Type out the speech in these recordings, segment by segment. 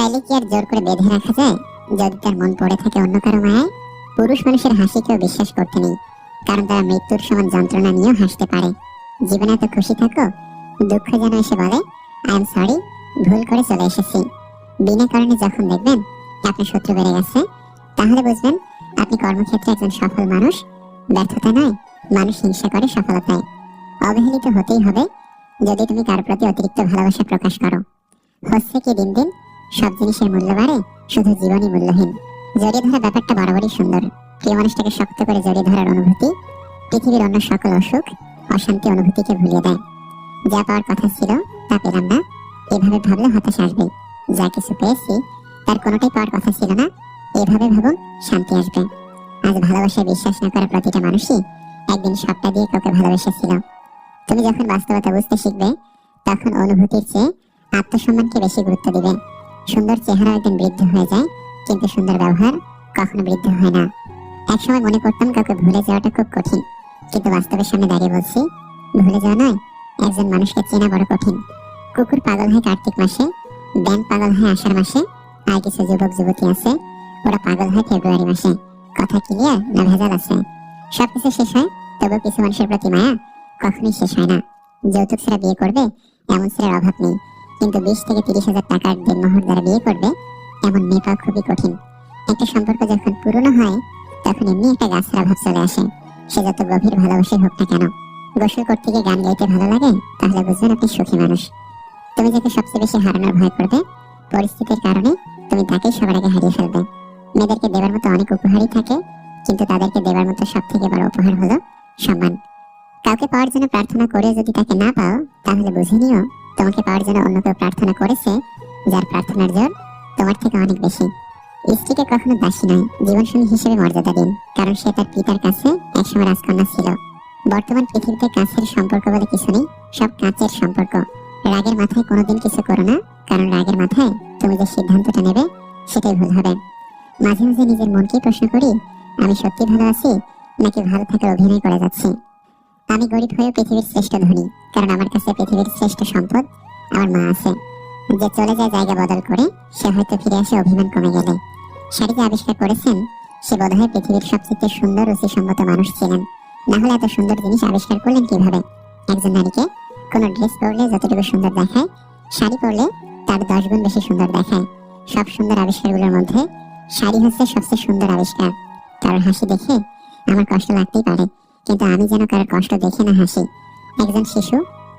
চাইলে কি আর জোর করে বেঁধে রাখা যায়? যদি তার মন পড়ে থাকে অন্য কারো মায়ায়। পুরুষ মানুষের হাসিকেও বিশ্বাস করতে নেই, কারণ তারা মৃত্যুর সমান যন্ত্রণা নিয়েও হাসতে পারে। জীবনে এত খুশি থাকো, দুঃখ যেন এসে বলে আই এম সরি, ভুল করে চলে এসেছি। বিনা কারণে যখন দেখবেন আপনার শত্রু বেড়ে গেছে, তাহলে বুঝবেন আপনি কর্মক্ষেত্রে একজন সফল মানুষ। ব্যর্থতা নয়, মানুষ হিংসা করে সফলতায়। অবহেলিত হতেই হবে যদি তুমি কার প্রতি অতিরিক্ত ভালোবাসা প্রকাশ করো। হচ্ছে কি দিন দিন সব জিনিসের মূল্য বাড়ে, শুধু জীবনই মূল্যহীন। জড়িয়ে ধরা ব্যাপারটা বরাবরই সুন্দর। প্রিয় মানুষটাকে শক্ত করে জড়িয়ে ধরার অনুভূতি পৃথিবীর অন্য সকল অসুখ অশান্তি অনুভূতিকে ভুলিয়ে দেয়। যা পাওয়ার কথা ছিল তা পেলাম না, এভাবে ভাবলে হতাশা আসবে। যা কিছু পেয়েছি তার কোনোটাই পাওয়ার কথা ছিল না, এভাবে ভাবুন শান্তি আসবে। আজ ভালোবাসায় বিশ্বাস না করা প্রতিটা মানুষই একদিন সবটা দিয়ে কাউকে ভালোবেসেছিল। তুমি যখন বাস্তবতা বুঝতে শিখবে, তখন অনুভূতির চেয়ে আত্মসম্মানকে বেশি গুরুত্ব দিবে। সুন্দর চেহারা একদিন বৃদ্ধ হয়ে যায়, কিন্তু সুন্দর ব্যবহার কখনো বৃদ্ধ হয় না। একসময় মনে করতাম কাউকে ভুলে যাওয়াটা খুব কঠিন, কিন্তু বাস্তবের সামনে দাঁড়িয়ে বলছি ভুলে যাওয়া নয়, একজন মানুষকে চেনা বড় কঠিন। কুকুর পাগল হয় কার্তিক মাসে, ব্যাঙ পাগল হয় আষাঢ় মাসে, আর কিছু যুবক যুবতী আছে ওরা পাগল হয় ফেব্রুয়ারি মাসে। কথা ক্লিয়ার না ভেজাল আছে? সবকিছু শেষ হয়, তবু কিছু মানুষের প্রতি মায়া কখনোই শেষ হয় না। যৌতুক ছাড়া বিয়ে করবে এমন ছেলের অভাব নেই, কিন্তু 20 থেকে 30,000 টাকার দেনমোহর দ্বারা বিয়ে করবে এমন মেয়ে পাওয়া খুবই কঠিন। একটা সম্পর্ক যখন পুরনো হয়, তখন এমনি একটা গাছের ভাব চলে আসে, সে যত গভীর ভালোবাসাই হোক না কেন। গোসল করতে গিয়ে গান গাইতে ভালো লাগে, তাহলে বুঝবেন আপনি সুখী মানুষ। তুমি যাকে সবচেয়ে বেশি হারানোর ভয় করবে, পরিস্থিতির কারণে তুমি তাকেই সবার আগে হারিয়ে ফেলবে। মেয়েদেরকে দেবার মতো অনেক উপহারই থাকে, কিন্তু তাদেরকে দেবার মতো সব থেকে বড় উপহার হলো সম্মান। কাউকে পাওয়ার জন্য প্রার্থনা করে যদি তাকে না পাও, তাহলে বুঝে নিও তোমাকে পাওয়ার জন্য অন্য কেউ প্রার্থনা করেছে, যার প্রার্থনার জোর তোমার থেকে অনেক বেশি। স্ত্রীকে কখনো দাসী নয়, জীবনসঙ্গী হিসেবে মর্যাদা দিন, কারণ সে তার পিতার কাছে একসময় রাজকন্যা ছিল। বর্তমান পৃথিবীতে কাছের সম্পর্ক বলে কিছু নেই, সব কাঁচের সম্পর্ক। রাগের মাথায় কোনোদিন কিছু করো না, কারণ রাগের মাথায় তুমি যে সিদ্ধান্তটা নেবে সেটাই ভুল হবে। মাঝে মাঝে নিজের মনকেই প্রশ্ন করি, আমি সত্যি ভালো আছি নাকি ভালো থাকার অভিনয় করে যাচ্ছি? আমি গরিব হয়েও পৃথিবীর শ্রেষ্ঠ ধনী, কারণ আমার কাছে পৃথিবীর শ্রেষ্ঠ সম্পদ আমার মা আছে। যে চলে যায় জায়গা বদল করে, সে হয়তো ফিরে আসে অভিমান কমে গেলে। শাড়ি যে আবিষ্কার করেছেন, সে বোধহয় পৃথিবীর সবচেয়ে সুন্দর রুচিসম্মত মানুষ ছিলেন। না হলে এত সুন্দর জিনিস আবিষ্কার করলেন কিভাবে? একজন নারীকে কোনো ড্রেস পরলে যতটুকু সুন্দর দেখায়, শাড়ি পরলে তার 10 গুণ বেশি সুন্দর দেখায়। সব সুন্দর আবিষ্কারগুলোর মধ্যে শাড়ি হচ্ছে সবচেয়ে সুন্দর আবিষ্কার। কারোর হাসি দেখে আমার কষ্ট লাগতেই পারে, কিন্তু আমি যেন কারোর কষ্ট দেখে না হাসি। একজন শিশু,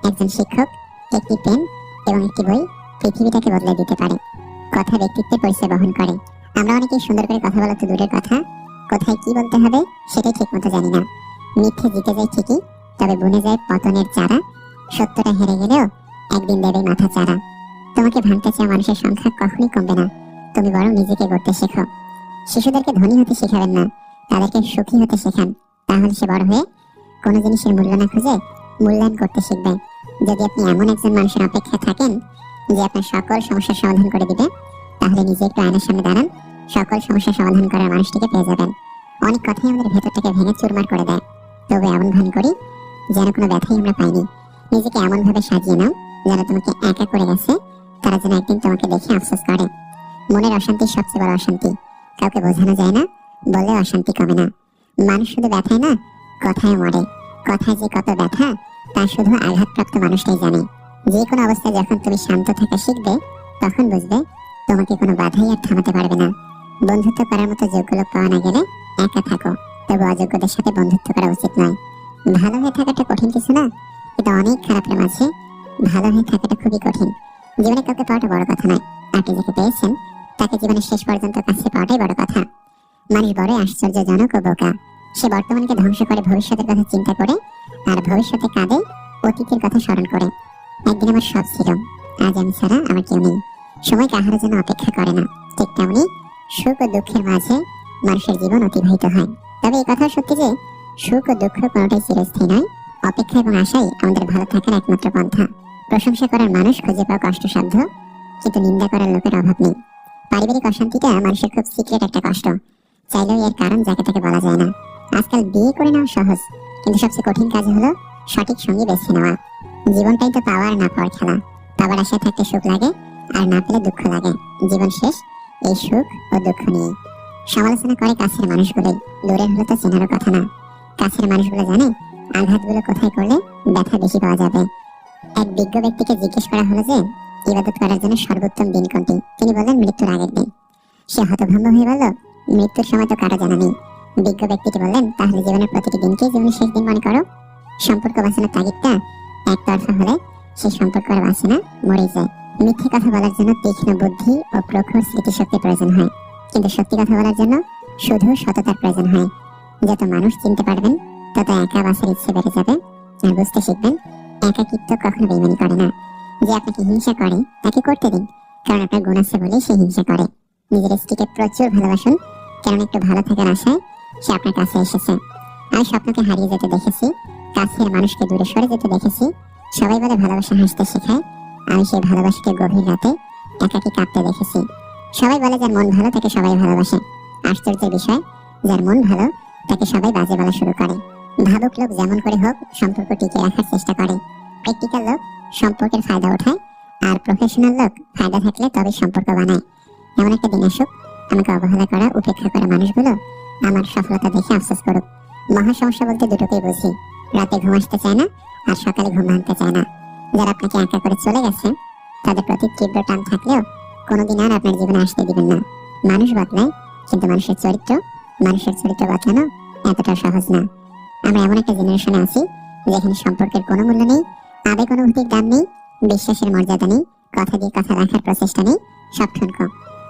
একজন শিক্ষক, একটি পেন এবং একটি বই পৃথিবীটাকে বদলে দিতে পারে। কথা ব্যক্তিত্বের পরিচয় বহন করে। আমরা অনেকেই সুন্দর করে কথা বলা তো দূরের কথা, কোথায় কি বলতে হবে সেটাই ঠিক মতো জানি না। মিথ্যে জিতে যায় ঠিকই, তবে বুনে যায় পতনের চারা। সত্যটা হেরে গেলেও একদিন দেবে মাথা চারা। তোমাকে ভাঙতে চাওয়া মানুষের সংখ্যা কখনোই কমবে না, তুমি বরং নিজেকে গড়তে শেখো। শিশুদেরকে ধনী হতে শেখাবেন না, তাদেরকে সুখী হতে শেখান। তাহলে সে বড় হয়ে কোনো জিনিসের মূল্য না খুঁজে মূল্যায়ন করতে শিখবে। যদি আপনি এমন একজন মানুষের অপেক্ষায় থাকেন যে আপনার সকল সমস্যার সমাধান করে দিবে, তাহলে নিজে একটু আয়নার সামনে দাঁড়ান, সকল সমস্যার সমাধান করার মানুষটিকে পেয়ে যাবেন। অনেক কথাই আমাদের ভেতরটাকে ভেঙে চুরমার করে দেয়, তবে এমন ভান করি যেন কোনো ব্যথাই আমরা পাইনি। নিজেকে এমন ভাবে সাজিয়ে নাও যারা তোমাকে একা করে গেছে, তারা যেন একদিন তোমাকে দেখে আফসোস করে। মনের অশান্তি সবচেয়ে বড় অশান্তি, কাউকে বোঝানো যায় না, বললে অশান্তি কমে না। মানুষ শুধু ব্যথায় না, কথায় মরে। কথায় যে কত ব্যথা তা শুধু আঘাতপ্রাপ্ত মানুষটাই জানে। যে কোনো অবস্থায় যখন তুমি শান্ত থাকা শিখবে, তখন বুঝবে তোমাকে কোনো বাধাই আর থামাতে পারবে না। বন্ধুত্ব করার মতো যোগ্য লোক পাওয়া না গেলে একা থাকো, তবে অযোগ্যদের সাথে বন্ধুত্ব করা উচিত নয়। ভালো হয়ে থাকাটা কঠিন কিছু না, কিন্তু অনেক খারাপের মাঝে ভালো হয়ে থাকাটা খুবই কঠিন। জীবনে কাউকে পাওয়াটা বড় কথা নয়, আপনি যাকে পেয়েছেন তাকে জীবনের শেষ পর্যন্ত কাছে পাওয়াটাই বড় কথা। মানুষ বড়ই আশ্চর্যজনক ও বোকা। সে বর্তমানকে ধ্বংস করে ভবিষ্যতের কথা চিন্তা করে, আর ভবিষ্যতে কাঁদে অতীতের কথা স্মরণ করে। একদিন আমার সব ছিল, আজ আমি ছাড়া আমার কেউ নেই। সময় কাহার জন্য অপেক্ষা করে না, ঠিক তেমনি সুখ ও দুঃখের মাঝে মানুষের জীবন অতিবাহিত হয়। তবে এই কথা সত্যি যে সুখ ও দুঃখ কোনোটাই চিরস্থায়ী নয়। অপেক্ষা এবং আশাই আমাদের ভালো থাকার একমাত্র পন্থা। প্রশংসা করার মানুষ খুঁজে পাওয়া কষ্টসাধ্য, কিন্তু নিন্দা করার লোকের অভাব নেই। পারিবারিক অশান্তিটা মানুষের খুব সিক্রেট একটা কষ্ট, চাইলেও এর কারণ যাকে তাকে বলা যায় না। আজকাল বিয়ে করে নেওয়া সহজ, কিন্তু সবচেয়ে কঠিন কাজ হলো সঠিক সঙ্গী বেছে নেওয়া। জীবনটাই তো পাওয়ার না পাওয়ার খেলা। পাওয়ার আশায় থাকতে সুখ লাগে, আর না পেলে দুঃখ লাগে। জীবন শেষ এই সুখ ও দুঃখ নিয়ে। সমালোচনা করে কাছের মানুষগুলোই, দূরের হলে তো চেনারও কথা না। কাছের মানুষগুলো জানে আঘাতগুলো কোথায় করলে ব্যথা বেশি পাওয়া যাবে। এক বিজ্ঞ ব্যক্তিকে জিজ্ঞেস করা হলো যে ইবাদত করার জন্য সর্বোত্তম দিন কোনটি। তিনি বললেন মৃত্যুর আগের দিন। সে হতভম্ব হয়ে বলল, মৃত্যুর সময় তো কারো জানা নেই। বিজ্ঞ ব্যক্তিটি বললেন, তাহলে জীবনের প্রতিটি দিনকে জীবনের শেষ দিন মনে করো। সম্পর্ক বাঁচানোর তাগিদটা একতরফা হলে সেই সম্পর্ক আর বাঁচে না, মরে যায়। মিথ্যে কথা বলার জন্য তীক্ষ্ণ বুদ্ধি ও প্রখর স্মৃতিশক্তির প্রয়োজন হয়, কিন্তু সত্যি কথা বলার জন্য শুধু সততার প্রয়োজন হয়। যত মানুষ চিনতে পারবেন তত একা বাঁচার ইচ্ছে বেড়ে যাবে। আর বুঝতে শিখবেন একাকিত্ব কখনো বেইমানি করে না। যে আপনাকে হিংসা করে তাকে করতে দিন, কারণ আপনার গুণ আছে বলেই সে হিংসা করে। নিজের স্ত্রীকে প্রচুর ভালোবাসুন, কারণ একটু ভালো থাকার আশায় সে আপনার কাছে এসেছে। আমি স্বপ্নকে হারিয়ে যেতে দেখেছি, কাছের মানুষকে দূরে সরে যেতে দেখেছি। সবাই বলে ভালোবাসা হাসতে শেখায়, আমি সেই ভালোবাসাকে গভীর রাতে একাকী কাঁদতে দেখেছি। সবাই বলে যার মন ভালো তাকে সবাই ভালোবাসে। আশ্চর্যের বিষয়, যার মন ভালো তাকে সবাই বাজে বলা শুরু করে। ভাবুক লোক যেমন করে হোক সম্পর্ক টিকিয়ে রাখার চেষ্টা করে। প্র্যাকটিক্যাল লোক সম্পর্কের ফায়দা ওঠায়, আর প্রফেশনাল লোক ফায়দা থাকলে তবে সম্পর্ক বানায়। এমন একটা দিন আসুক আমাকে অবহেলা করা, উপেক্ষা করা মানুষগুলো আমার সফলতা দেখে আফসোস করুক। মহা সমস্যা বলতে দুটোকেই বুঝি, রাতে ঘুম আসতে চায় না আর সকালে ঘুম ভাঙতে চায় না। যারা আপনাকে একা করে চলে গেছে তাদের প্রতি তীব্র টান থাকলেও কোনোদিন আর আপনার জীবনে আসতে দিবেন না। মানুষ বদলায়, কিন্তু মানুষের চরিত্র বদলানো এতটা সহজ না। আমরা এমন একটা জেনারেশনে আছি যেখানে সম্পর্কের কোনো মূল্য নেই, আবেগ অনুভূতির দাম নেই, বিশ্বাসের মর্যাদা নেই, কথা দিয়ে কথা রাখার প্রচেষ্টা নেই, সব ঠুনকো।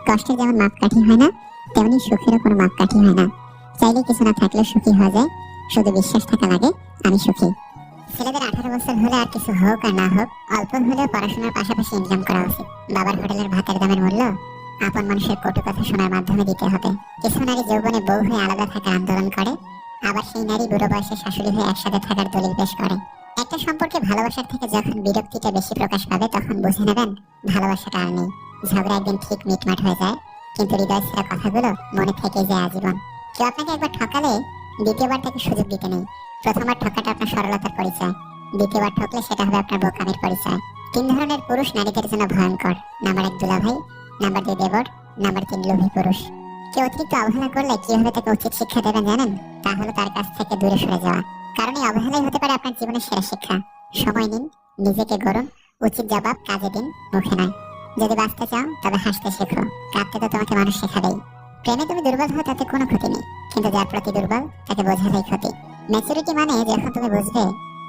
কষ্টের যেমন মাপকাঠি হয় না, তেমনি সুখেরও কোনো মাপকাঠি হয় না। চাইলে কিছু না থাকলেও সুখী হওয়া যায়, শুধু বিশ্বাস থাকা লাগে আমি সুখী। ছেলেদের 18 বছর হলে আর কিছু হোক আর না হোক অল্প হলেও পড়াশোনার পাশাপাশি ইনকাম করা উচিত। বাবার হোটেলের ভাতের দামের মূল্য আপন মানুষের কটু কথা শোনার মাধ্যমে দিতে হবে। কিছু নারী যৌবনে বউ হয়ে আলাদা থাকার আন্দোলন করে, আবার সেই নারী বুড়ো বয়সে শাশুড়ি হয়ে একসাথে থাকার দলিল পেশ করে। একটা সম্পর্কে ভালোবাসার থেকে যখন বিরক্তিটা বেশি প্রকাশ পাবে তখন বুঝে নেবেন ভালোবাসাটা আর নেই। ঝগড়া একদিন ঠিক মিটমাট হয়ে যায়, কিন্তু হৃদয় ছেঁড়া কথাগুলো মনে থেকে যায় আজীবন। কেউ আপনাকে একবার ঠকালে দ্বিতীয়বার তাকে সুযোগ দিতে নেই। প্রথমবার ঠকাটা আপনার সরলতার পরিচয়, দ্বিতীয়বার ঠকলে সেটা হবে আপনার বোকামির পরিচয়। 3 ধরনের পুরুষ নারীদের জন্য ভয়ঙ্কর। নাম্বার 1 দুলাভাই, নাম্বার 2 দেবর, নাম্বার 3 লোভী পুরুষ। কেউ অতিরিক্ত অবহেলা করলে কিভাবে তাকে উচিত শিক্ষা দেবেন জানেন? তা হলো তার কাছ থেকে দূরে সরে যাওয়া। কারণ এই অবহেলাই হতে পারে আপনার জীবনের সেরা শিক্ষা। সময় নিন, নিজেকে গড়ুন, উচিত জবাব কাজে দিন, মুখে নয়। যদি বাঁচতে চাও তবে হাসতে শেখো, কাঁদতে তো তোমাকে মানুষ শেখাবেই। প্রেমে তুমি দুর্বল হও তাতে কোনো ক্ষতি নেই, কিন্তু যার প্রতি দুর্বল তাকে বোঝালেই ক্ষতি। ম্যাচুরিটি মানে যখন তুমি বুঝবে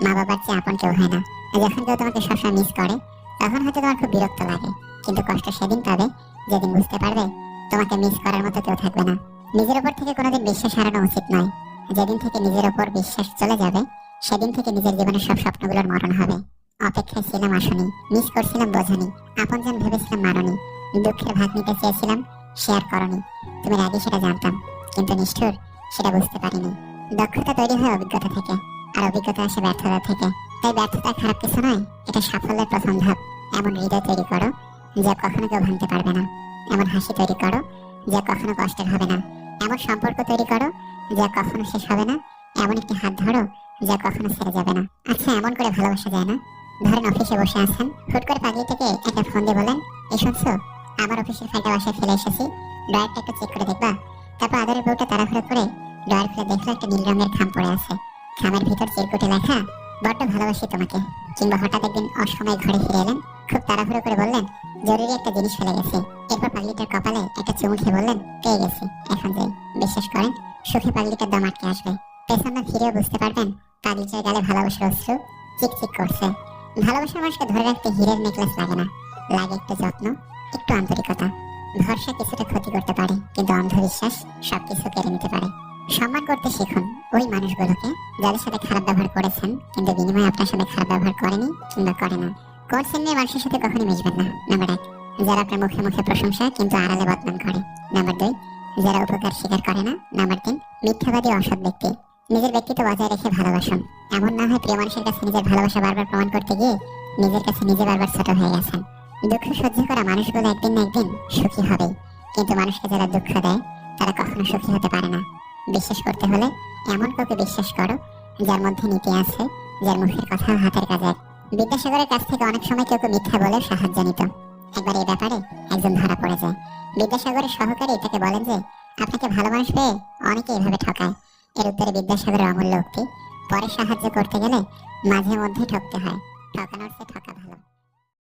মা বাবার চেয়ে আপন কেউ হয় না। যখন কেউ তোমাকে সবসময় মিস করে তখন হয়তো তোমার খুব বিরক্ত লাগে, কিন্তু কষ্ট সেদিন পাবে যেদিন বুঝতে পারবে তোমাকে মিস করার মতো কেউ থাকবে না। নিজের উপর থেকে কোনোদিন বিশ্বাস হারানো উচিত নয়। যেদিন থেকে নিজের উপর বিশ্বাস চলে যাবে সেদিন থেকে নিজের জীবনের সব স্বপ্নগুলোর মরণ হবে। অপেক্ষায় ছিলাম আসনি, মিস করছিলাম বোঝানি, আপনজন ভেবেছিলাম মাননি, দুঃখের ভাগ নিতে চেয়েছিলাম শেয়ার করনি। তুমি রাগী সেটা জানতাম, কিন্তু নিষ্ঠুর সেটা বুঝতে পারিনি। দক্ষতা তৈরি হয় অভিজ্ঞতা থেকে, আর অভিজ্ঞতা আসে ব্যর্থতা থেকে। তাই ব্যর্থতা খারাপ কিছু নয়, এটা সাফল্যের প্রথম ধাপ। এমন হৃদয় তৈরি করো যা কখনো কেউ ভাঙতে পারবে না, এমন হাসি তৈরি করো যা কখনো কষ্টের হবে না, এমন সম্পর্ক তৈরি করো যা কখনো শেষ হবে না, এমন একটি হাত ধরো যা কখনো ছেড়ে যাবে না। আচ্ছা, এমন করে ভালোবাসা যায় না? ধরেন অফিসে বসে আছেন, হুট করে পাগলিটাকে একটা ফোন দিয়ে বলেন, এই শুনছো, আমার অফিসের ফাইলটা বাসায় ফেলে এসেছি, ড্রয়ারটা একটু চেক করে দেখবা। তারপর আদরের বউটা তাড়াহুড়ো করে ড্রয়ার খুলে দেখলো একটা নীল রঙের খাম পড়ে আছে। খামের ভিতর চিরকুটে লেখা, বড্ড ভালোবাসি তোমাকে। কিংবা হঠাৎ একদিন অসময়ে ঘরে ফিরে এলেন, খুব তাড়াহুড়ো করে বললেন, জরুরি একটা জিনিস ফেলে গেছে। এরপর পাগলিটার কপালে একটা চুমু খেয়ে বললেন, পেয়ে গেছি, এখন যাই। বিশ্বাস করেন সুখে পাগলিটার দম আটকে আসবে। পেছন না ফিরেও বুঝতে পারবেন পাগলিটার গালে ভালোবাসার অশ্রু চিকচিক করছে। ভালোবাসার মানুষকে ধরে রাখতে হীরের নেকলেস লাগে না, লাগে একটু যত্ন, একটু আন্তরিকতা। ভরসা কিছুটা ক্ষতি করতে পারে, কিন্তু অন্ধবিশ্বাস সবকিছু কেড়ে নিতে পারে। সম্মান করতে শিখুন ওই মানুষগুলোকে যাদের সাথে খারাপ ব্যবহার করেছেন, কিন্তু বিনিময়ে আপনার সাথে খারাপ ব্যবহার করেনি কিংবা করে না। কোন শ্রেণীর মানুষের সাথে কখনোই মিশবেন না। নাম্বার 1, যারা আপনার মুখে মুখে প্রশংসা কিন্তু আড়ালে বদনাম করে। নাম্বার 2, যারা উপকার স্বীকার করে না। নাম্বার 3, মিথ্যাবাদী অসৎ ব্যক্তি। নিজের ব্যক্তিত্ব বজায় রেখে ভালোবাসুন, এমন না হয় প্রিয় মানুষের কাছে নিজের ভালোবাসা বারবার প্রমাণ করতে গিয়ে নিজের কাছে নিজে বারবার ছোট হয়ে গেছেন। দুঃখ সহ্য করা মানুষগুলো একদিন না একদিন সুখী হবে, কিন্তু মানুষকে যারা দুঃখ দেয় তারা কখনো সুখী হতে পারে না। বিশ্বাস করতে হলে এমন কাউকে বিশ্বাস করো যার মধ্যে নীতি আছে, যার মুখের কথা হাতের কাজ এক। বিদ্যাসাগরের কাছ থেকে অনেক সময় কেউ মিথ্যা বলে সাহায্য নিত, একবার এই ব্যাপারে একজন ধরা পড়ে যায়। বিদ্যাসাগরের সহকারী তাকে বলেন যে আপনাকে ভালো মানুষ পেয়ে অনেকে এভাবে ঠকায়। এর উত্তরে বিদ্যাসাগরের অমূল্য উক্তি, পরে সাহায্য করতে গেলে মাঝে মধ্যে ঠকতে হয়, ঠকানোর চেয়ে ঠকা